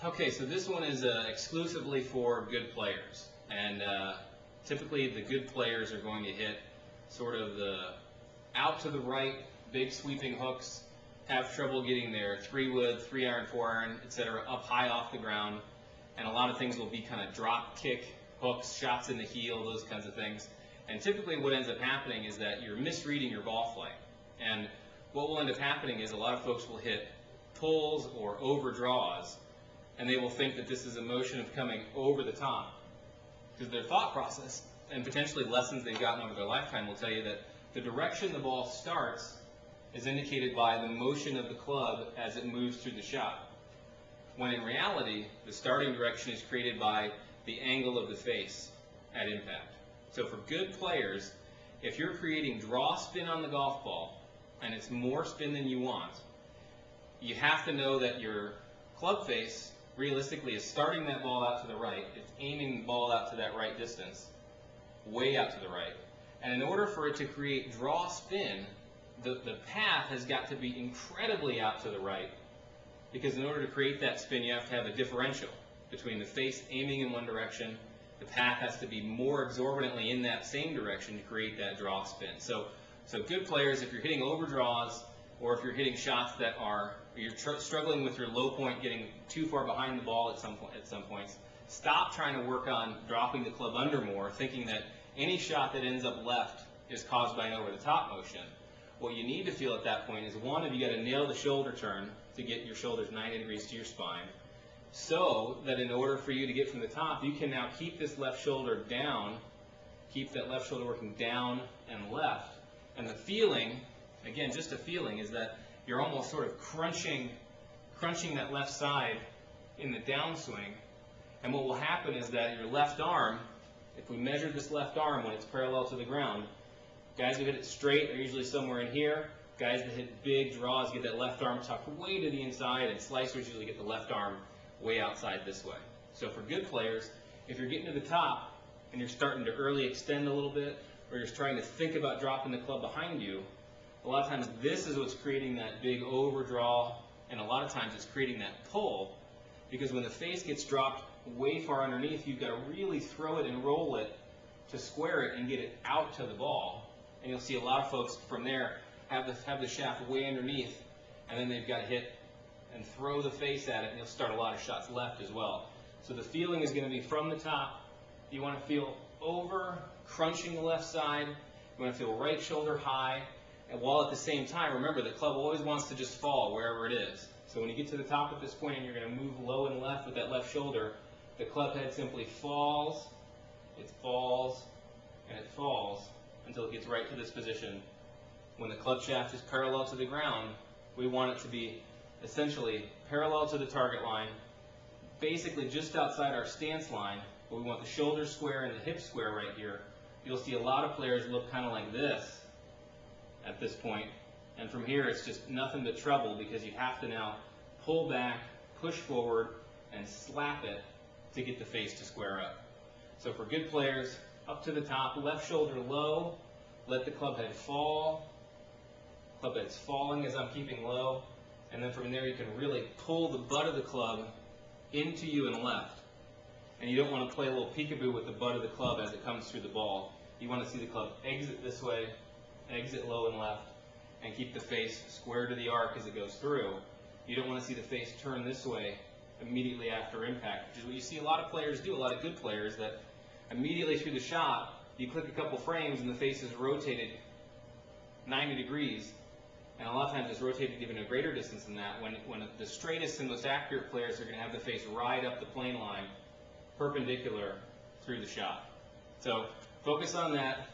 Okay, so this one is exclusively for good players, and typically the good players are going to hit sort of the out to the right, big sweeping hooks, have trouble getting their 3-wood, 3-iron, 4-iron, etc. up high off the ground, and a lot of things will be kind of drop kick hooks, shots in the heel, those kinds of things. And typically what ends up happening is that you're misreading your ball flight. And what will end up happening is a lot of folks will hit pulls or overdraws, and they will think that this is a motion of coming over the top. Because their thought process, and potentially lessons they've gotten over their lifetime, will tell you that the direction the ball starts is indicated by the motion of the club as it moves through the shot. When in reality, the starting direction is created by the angle of the face at impact. So for good players, if you're creating draw spin on the golf ball, and it's more spin than you want, you have to know that your club face realistically is starting that ball out to the right. It's aiming the ball out to that right distance, way out to the right. And in order for it to create draw spin, the path has got to be incredibly out to the right, because in order to create that spin, you have to have a differential between the face aiming in one direction. The path has to be more exorbitantly in that same direction to create that draw spin. So good players, if you're hitting overdraws, or if you're hitting shots that are, you're struggling with your low point, getting too far behind the ball at some points, stop trying to work on dropping the club under more, thinking that any shot that ends up left is caused by an over-the-top motion. What you need to feel at that point is, one, you got to nail the shoulder turn to get your shoulders 90 degrees to your spine, so that in order for you to get from the top, you can now keep this left shoulder down, keep that left shoulder working down and left. And the feeling, again, just a feeling, is that you're almost sort of crunching that left side in the downswing. And what will happen is that your left arm, if we measure this left arm when it's parallel to the ground, guys who hit it straight are usually somewhere in here. Guys that hit big draws get that left arm tucked way to the inside, and slicers usually get the left arm way outside this way. So for good players, if you're getting to the top and you're starting to early extend a little bit, or you're trying to think about dropping the club behind you, a lot of times this is what's creating that big overdraw, and a lot of times it's creating that pull, because when the face gets dropped way far underneath, you've got to really throw it and roll it to square it and get it out to the ball. And you'll see a lot of folks from there have the shaft way underneath, and then they've got to hit and throw the face at it, and you'll start a lot of shots left as well. So the feeling is going to be from the top. You want to feel over, crunching the left side. You want to feel right shoulder high, and while at the same time, remember, the club always wants to just fall wherever it is. So when you get to the top at this point and you're going to move low and left with that left shoulder, the club head simply falls, it falls, and it falls until it gets right to this position. When the club shaft is parallel to the ground, we want it to be essentially parallel to the target line, basically just outside our stance line, but we want the shoulder square and the hip square right here. You'll see a lot of players look kind of like this at this point, and from here it's just nothing but trouble, because you have to now pull back, push forward, and slap it to get the face to square up. So for good players, up to the top, left shoulder low, let the club head fall. Club head's falling as I'm keeping low, and then from there you can really pull the butt of the club into you and left. And you don't want to play a little peekaboo with the butt of the club as it comes through the ball. You want to see the club exit this way, exit low and left, and keep the face square to the arc as it goes through. You don't want to see the face turn this way immediately after impact, which is what you see a lot of players do, a lot of good players, that immediately through the shot, you click a couple frames and the face is rotated 90 degrees, and a lot of times it's rotated even a greater distance than that, when the straightest and most accurate players are going to have the face right up the plane line, perpendicular through the shot. So focus on that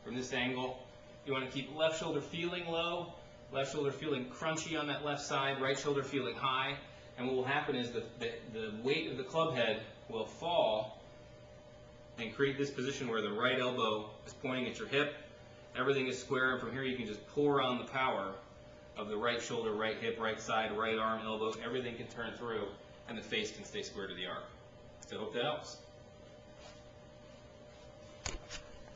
from this angle. You want to keep left shoulder feeling low, left shoulder feeling crunchy on that left side, right shoulder feeling high, and what will happen is the weight of the club head will fall and create this position where the right elbow is pointing at your hip, everything is square, and from here you can just pour on the power of the right shoulder, right hip, right side, right arm, elbow, everything can turn through, and the face can stay square to the arc. So I hope that helps.